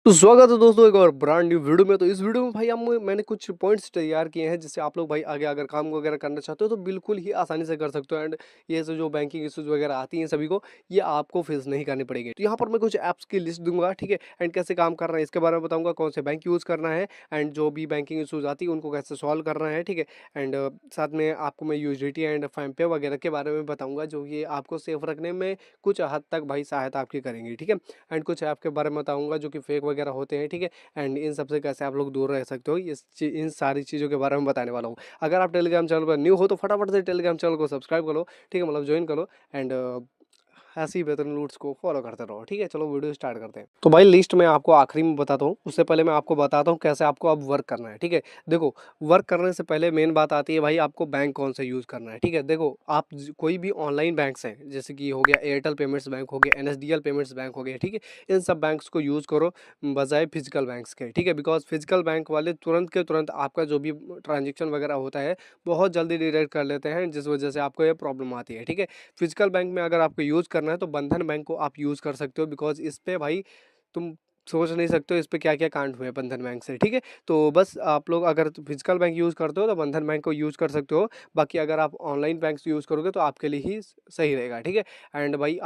तो स्वागत है दोस्तों एक और ब्रांड न्यू वीडियो में। तो इस वीडियो में भाई मैंने कुछ पॉइंट्स तैयार किए हैं जिससे आप लोग भाई आगे अगर काम वगैरह करना चाहते हो तो बिल्कुल ही आसानी से कर सकते हो। एंड ये सब जो बैंकिंग इश्यूज वगैरह आती हैं सभी को, ये आपको फेस नहीं करनी पड़ेगी। तो यहाँ पर मैं कुछ ऐप्स की लिस्ट दूंगा, ठीक है। एंड कैसे काम कर रहा है इसके बारे में बताऊंगा, कौन से बैंक यूज़ करना है एंड जो भी बैंकिंग इशूज आती है उनको कैसे सॉल्व करना है, ठीक है। एंड साथ में आपको मैं यूएसडीटी एंड फैम पे वगैरह के बारे में बताऊंगा जो ये आपको सेफ रखने में कुछ हद तक भाई सहायता आपकी करेंगी, ठीक है। एंड कुछ ऐप के बारे में बताऊंगा जो कि फेक वगैरह होते हैं, ठीक है। एंड इन सबसे कैसे आप लोग दूर रह सकते हो, इन सारी चीज़ों के बारे में बताने वाला हूँ। अगर आप टेलीग्राम चैनल पर न्यू हो तो फटाफट से टेलीग्राम चैनल को सब्सक्राइब करो, ठीक है, मतलब ज्वाइन करो। एंड ऐसी बेहतरीन रूट्स को फॉलो करते रहो, ठीक है। चलो वीडियो स्टार्ट करते हैं। तो भाई लिस्ट मैं आपको आखिरी में बताता हूँ, उससे पहले मैं आपको बताता हूँ कैसे आपको अब वर्क करना है, ठीक है। देखो, वर्क करने से पहले मेन बात आती है भाई आपको बैंक कौन सा यूज़ करना है, ठीक है। देखो, आप कोई भी ऑनलाइन बैंक्स हैं जैसे कि हो गया एयरटेल पेमेंट्स बैंक हो गया, एनएसडीएल पेमेंट्स बैंक हो गया, ठीक है। इन सब बैंक्स को यूज़ करो बजाय फिजिकल बैंक्स के, ठीक है। बिकॉज फिजिकल बैंक वाले तुरंत के तुरंत आपका जो भी ट्रांजेक्शन वगैरह होता है बहुत जल्दी डिटेक्ट कर लेते हैं, जिस वजह से आपको ये प्रॉब्लम आती है, ठीक है। फिजिकल बैंक में अगर आपको यूज़ करना है तो बंधन बैंक को आप यूज़ कर सकते हो, बिकॉज इस पे भाई तुम सोच नहीं सकते हो इस पे क्या क्या कांड हुए बंधन बैंक से, ठीक है। तो बस आप लोग अगर फिजिकल बैंक यूज़ करते हो तो बंधन बैंक को यूज़ कर सकते हो। बाकी अगर आप ऑनलाइन बैंक यूज़ करोगे तो आपके लिए ही सही रहेगा, ठीक है। एंड भाई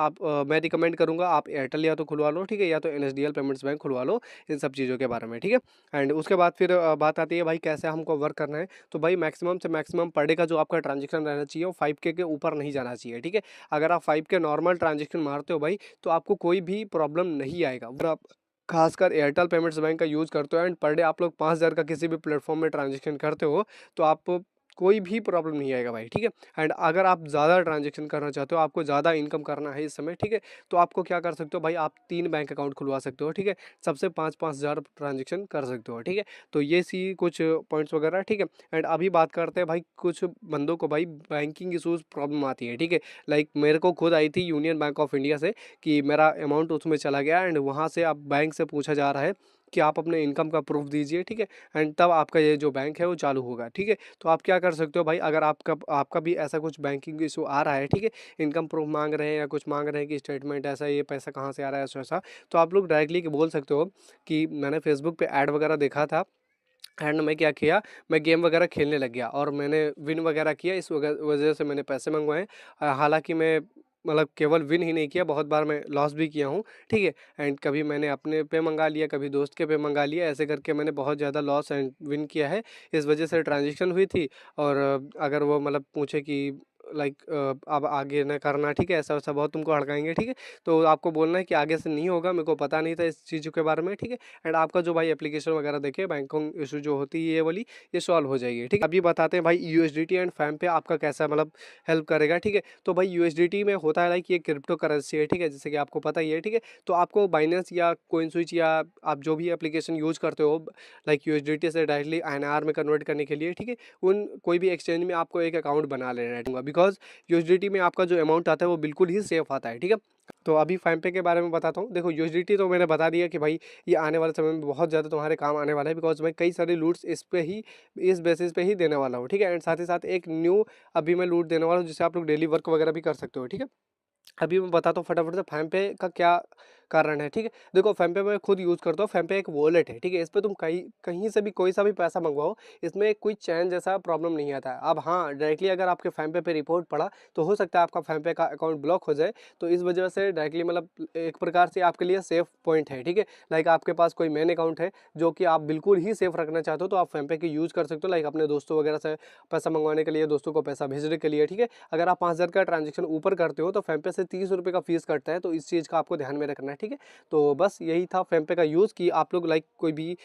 मैं रिकमेंड करूँगा आप एयरटेल या तो खुलवा लो, ठीक है, या तो एनएसडीएल पेमेंट्स बैंक खुलवा लो, इन सब चीज़ों के बारे में, ठीक है। एंड उसके बाद फिर बात आती है भाई कैसे हमको वर्क करना है। तो भाई मैक्सिमम से मैक्सिमम पर डे का जो आपका ट्रांजेक्शन रहना चाहिए वो 5K के ऊपर नहीं जाना चाहिए, ठीक है। अगर आप 5K नॉर्मल ट्रांजेक्शन मारते हो भाई तो आपको कोई भी प्रॉब्लम नहीं आएगा। अगर आप खासकर एयरटेल पेमेंट्स बैंक का यूज़ करते हो एंड पर डे आप लोग 5,000 का किसी भी प्लेटफॉर्म में ट्रांजेक्शन करते हो तो आप कोई भी प्रॉब्लम नहीं आएगा भाई, ठीक है। एंड अगर आप ज़्यादा ट्रांजेक्शन करना चाहते हो, आपको ज़्यादा इनकम करना है इस समय, ठीक है, तो आपको क्या कर सकते हो भाई, आप 3 बैंक अकाउंट खुलवा सकते हो, ठीक है। सबसे 5-5 हज़ार ट्रांजेक्शन कर सकते हो, ठीक है। तो ये सी कुछ पॉइंट्स वगैरह, ठीक है। एंड अभी बात करते हैं भाई कुछ बंदों को भाई बैंकिंग इशूज़ प्रॉब्लम आती है, ठीक है। लाइक मेरे को खुद आई थी यूनियन बैंक ऑफ इंडिया से कि मेरा अमाउंट उसमें चला गया एंड वहाँ से अब बैंक से पूछा जा रहा है कि आप अपने इनकम का प्रूफ दीजिए, ठीक है। एंड तब आपका ये जो बैंक है वो चालू होगा, ठीक है। तो आप क्या कर सकते हो भाई, अगर आपका आपका भी ऐसा कुछ बैंकिंग इशू आ रहा है, ठीक है, इनकम प्रूफ मांग रहे हैं या कुछ मांग रहे हैं कि स्टेटमेंट ऐसा, ये पैसा कहाँ से आ रहा है, ऐसा ऐसा, तो आप लोग डायरेक्टली बोल सकते हो कि मैंने फेसबुक पे ऐड वगैरह देखा था एंड मैं क्या किया, मैं गेम वगैरह खेलने लग गया और मैंने विन वगैरह किया, इस वजह से मैंने पैसे मंगवाए। हालांकि मैं मतलब केवल विन ही नहीं किया, बहुत बार मैं लॉस भी किया हूँ, ठीक है। एंड कभी मैंने अपने पे मंगा लिया, कभी दोस्त के पे मंगा लिया, ऐसे करके मैंने बहुत ज़्यादा लॉस एंड विन किया है। इस वजह से ट्रांजेक्शन हुई थी। और अगर वो मतलब पूछे कि लाइक अब आगे न करना, ठीक है, ऐसा वैसा बहुत तुमको हड़काएंगे, ठीक है। तो आपको बोलना है कि आगे से नहीं होगा, मेरे को पता नहीं था इस चीज़ों के बारे में, ठीक है। एंड आपका जो भाई एप्लीकेशन वगैरह देखे बैंकिंग इशू जो होती है ये वाली, ये सॉल्व हो जाएगी, ठीक है। अभी बताते हैं भाई यूएसडीटी एंड फैम पे आपका कैसा मतलब हेल्प करेगा, ठीक है। तो भाई यूएसडीटी में होता है लाइक ये क्रिप्टो करेंसी है, ठीक है, जैसे कि आपको पता ही है, ठीक है। तो आपको बाइनेंस या कोइन स्विच या आप जो भी एप्लीकेशन यूज़ करते हो लाइक यूएसडीटी से डायरेक्टली आईएनआर में कन्वर्ट करने के लिए, ठीक है, उन कोई भी एक्सचेंज में आपको एक अकाउंट बना लेना है, बिकॉज यूएसडीटी में आपका जो अमाउंट आता है वो बिल्कुल ही सेफ आता है, ठीक है। तो अभी फैम पे के बारे में बताता हूँ। देखो, यूएसडीटी तो मैंने बता दिया कि भाई ये आने वाले समय में बहुत ज़्यादा तुम्हारे काम आने वाला है, बिकॉज मैं कई सारे लूट्स इस पे ही, इस बेसिस पे ही देने वाला हूँ, ठीक है। एंड साथ ही साथ एक न्यू अभी मैं लूट देने वाला हूँ जिससे आप लोग डेली वर्क वगैरह भी कर सकते हो, ठीक है। अभी मैं बताता हूँ फटाफट से फैम पे का क्या कारण है, ठीक है। देखो, फैम पे मैं खुद यूज़ करता हूँ, फैम पे एक वॉलेट है, ठीक है। इस पे तुम कहीं कहीं से भी कोई सा भी पैसा मंगवाओ, इसमें कोई चैन जैसा प्रॉब्लम नहीं आता है। अब हाँ, डायरेक्टली अगर आपके फैम पे रिपोर्ट पड़ा तो हो सकता है आपका फैम पे का अकाउंट ब्लॉक हो जाए। तो इस वजह से डायरेक्टली मतलब एक प्रकार से आपके लिए सेफ पॉइंट है, ठीक है। लाइक आपके पास कोई मेन अकाउंट है जो कि आप बिल्कुल ही सेफ रखना चाहते हो तो आप फैम पे की यूज़ कर सकते हो, लाइक अपने दोस्तों वगैरह से पैसा मंगवाने के लिए, दोस्तों को पैसा भेजने के लिए, ठीक है। अगर आप 5,000 का ट्रांजेक्शन ऊपर करते हो तो फैम पे से 30 रुपये का फीस कटता है, तो इस चीज़ का आपको ध्यान में रखना है, ठीक है। तो बस यही था फैम पे का यूज़ कि आप लोग लाइक कोई भी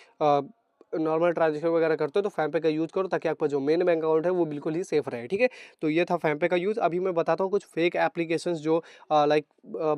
नॉर्मल ट्रांजेक्शन वगैरह करते हो तो फैम पे का यूज़ करो ताकि आपका जो मेन बैंक अकाउंट है वो बिल्कुल ही सेफ रहे, ठीक है। तो ये था फैम पे का यूज़। अभी मैं बताता हूँ कुछ फेक एप्लीकेशंस जो लाइक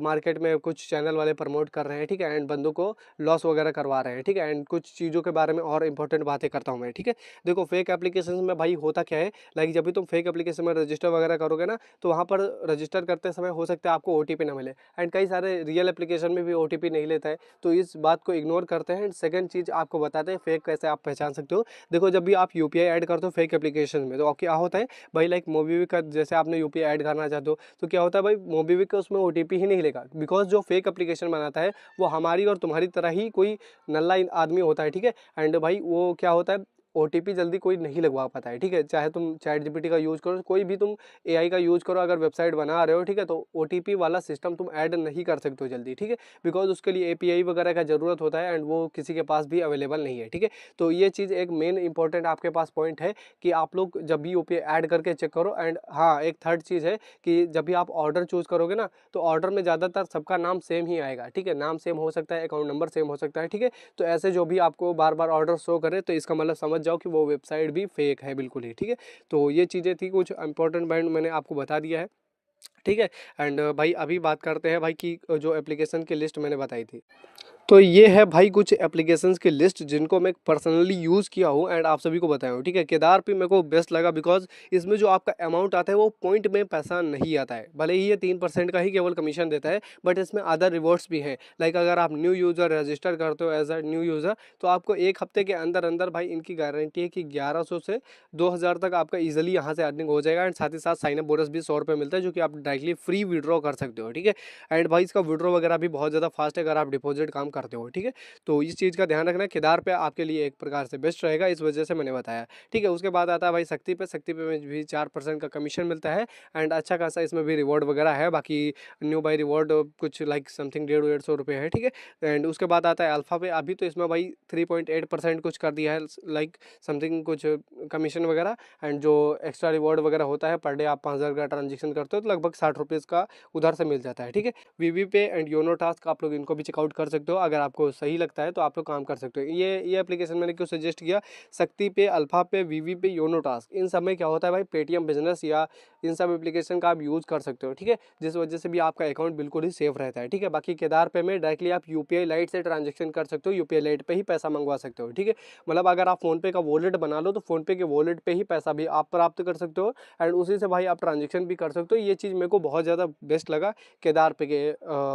मार्केट में कुछ चैनल वाले प्रमोट कर रहे हैं, ठीक है, एंड बंदों को लॉस वगैरह करवा रहे हैं, ठीक है। एंड कुछ चीज़ों के बारे में और इंपॉर्टेंट बातें करता हूँ मैं, ठीक है। देखो, फेक एप्लीकेशन में भाई होता क्या है, लाइक जब भी तुम फेक एप्लीकेशन में रजिस्टर वगैरह करोगे ना तो वहाँ पर रजिस्टर करते समय हो सकता है आपको ओटीपी ना मिले, एंड कई सारे रियल एप्लीकेशन में भी ओटीपी नहीं लेता है। तो इस बात को इग्नोर करते हैं। एंड सेकंड चीज़ आपको बताते हैं फेक कैसे कैसे आप पहचान सकते हो? देखो जब भी आप यूपीआई ऐड करते हो फेक एप्लीकेशन में तो क्या होता है भाई, लाइक मोबीक्विक का जैसे आपने यूपीआई ऐड करना चाहते हो तो क्या होता है भाई, मोबीक्विक का उसमें ओटीपी ही नहीं लेगा, बिकॉज जो फेक एप्लीकेशन बनाता है वो हमारी और तुम्हारी तरह ही कोई नल्ला आदमी होता है, ठीक है। एंड भाई वो क्या होता है, ओटीपी जल्दी कोई नहीं लगवा पाता है, ठीक है। चाहे तुम चैट जीपीटी का यूज़ करो, कोई भी तुम एआई का यूज़ करो, अगर वेबसाइट बना रहे हो, ठीक है, तो ओटीपी वाला सिस्टम तुम ऐड नहीं कर सकते हो जल्दी, ठीक है, बिकॉज उसके लिए एपीआई वगैरह का ज़रूरत होता है एंड वो किसी के पास भी अवेलेबल नहीं है, ठीक है। तो ये चीज़ एक मेन इंपॉर्टेंट आपके पास पॉइंट है कि आप लोग जब भी यूपीआई ऐड करके चेक करो। एंड हाँ, एक थर्ड चीज़ है कि जब भी आप ऑर्डर चूज़ करोगे ना, तो ऑर्डर में ज़्यादातर सबका नाम सेम ही आएगा, ठीक है, नाम सेम हो सकता है, अकाउंट नंबर सेम हो सकता है, ठीक है। तो ऐसे जो भी आपको बार बार ऑर्डर शो करे तो इसका मतलब समझ जाओ कि वो वेबसाइट भी फेक है बिल्कुल ही, ठीक है। तो ये चीज़ें थी, कुछ इंपॉर्टेंट पॉइंट मैंने आपको बता दिया है, ठीक है। एंड भाई अभी बात करते हैं भाई कि जो एप्लीकेशन की लिस्ट मैंने बताई थी, तो ये है भाई कुछ एप्लीकेशंस की लिस्ट जिनको मैं पर्सनली यूज़ किया हूँ एंड आप सभी को बताया हूँ, ठीक है। केदार पे मेरे को बेस्ट लगा बिकॉज इसमें जो आपका अमाउंट आता है वो पॉइंट में पैसा नहीं आता है, भले ही ये 3% का ही केवल कमीशन देता है, बट इसमें अदर रिवॉर्ड्स भी हैं। लाइक अगर आप न्यू यूज़र रजिस्टर करते हो एज अ न्यू यूज़र तो आपको एक हफ्ते के अंदर अंदर भाई इनकी गारंटी है कि 1100 से 2000 तक आपका ईजिली यहाँ से अर्निंग हो जाएगा। एंड साथ ही साथ साइन अप बोनस भी 100 रुपये मिलता है जो कि आप डायरेक्टली फ्री विड्रॉ कर सकते हो, ठीक है। एंड भाई इसका विड्रॉ वगैरह भी बहुत ज़्यादा फास्ट है अगर आप डिपॉजिट काम करते हो, ठीक है। तो इस चीज़ का ध्यान रखना, केदार पे आपके लिए एक प्रकार से बेस्ट रहेगा, इस वजह से मैंने बताया, ठीक है। उसके बाद आता है भाई शक्ति पे, शक्ति पे में भी 4% का कमीशन मिलता है एंड अच्छा खासा इसमें भी रिवॉर्ड वगैरह है। बाकी न्यू बाई रिवॉर्ड कुछ लाइक समथिंग 150-150 रुपये है, ठीक है। एंड उसके बाद आता है अल्फा पे, अभी तो इसमें भाई 3.8% कुछ कर दिया है, लाइक समथिंग कुछ कमीशन वगैरह। एंड जो एक्स्ट्रा रिवॉर्ड वगैरह होता है पर डे आप 5000 का ट्रांजेक्शन करते हो तो लगभग 60 रुपीज़ का उधर से मिल जाता है, ठीक है। वीवी पे एंड योनो टास्क आप लोग इनको भी चेकआउट कर सकते हो, अगर आपको सही लगता है तो आप लोग काम कर सकते हो। ये एप्लीकेशन मैंने क्यों सजेस्ट किया, शक्ति पे, अल्फा पे, वीवी पे, योनो टास्क, इन सब में क्या होता है भाई, पेटीएम बिजनेस या इन सब एप्लीकेशन का आप यूज़ कर सकते हो, ठीक है, जिस वजह से भी आपका अकाउंट बिल्कुल ही सेफ रहता है, ठीक है। बाकी केदार पे में डायरेक्टली आप यूपीआई लाइट से ट्रांजेक्शन कर सकते हो, यूपीआई लाइट पे ही पैसा मंगवा सकते हो, ठीक है। मतलब अगर आप फोनपे का वॉलेट बना लो तो फोनपे के वॉलेट पे ही पैसा भी आप प्राप्त कर सकते हो एंड उसी से भाई आप ट्रांजेक्शन भी कर सकते हो। ये चीज़ मेरे को बहुत ज़्यादा बेस्ट लगा केदार पे के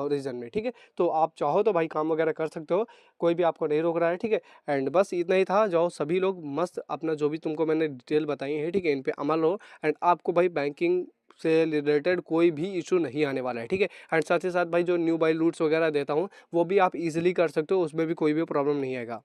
रीजन में, ठीक है। तो आप चाहो तो भाई काम वगैरह कर सकते हो, कोई भी आपको नहीं रोक रहा है, ठीक है। एंड बस इतना ही था, जाओ सभी लोग मस्त अपना जो भी तुमको मैंने डिटेल बताई है, ठीक है, इन पे अमल हो एंड आपको भाई बैंकिंग से रिलेटेड कोई भी इशू नहीं आने वाला है, ठीक है। एंड साथ ही साथ भाई जो न्यू बाई रूट्स वगैरह देता हूँ वो भी आप इजीली कर सकते हो, उसमें भी कोई भी प्रॉब्लम नहीं आएगा।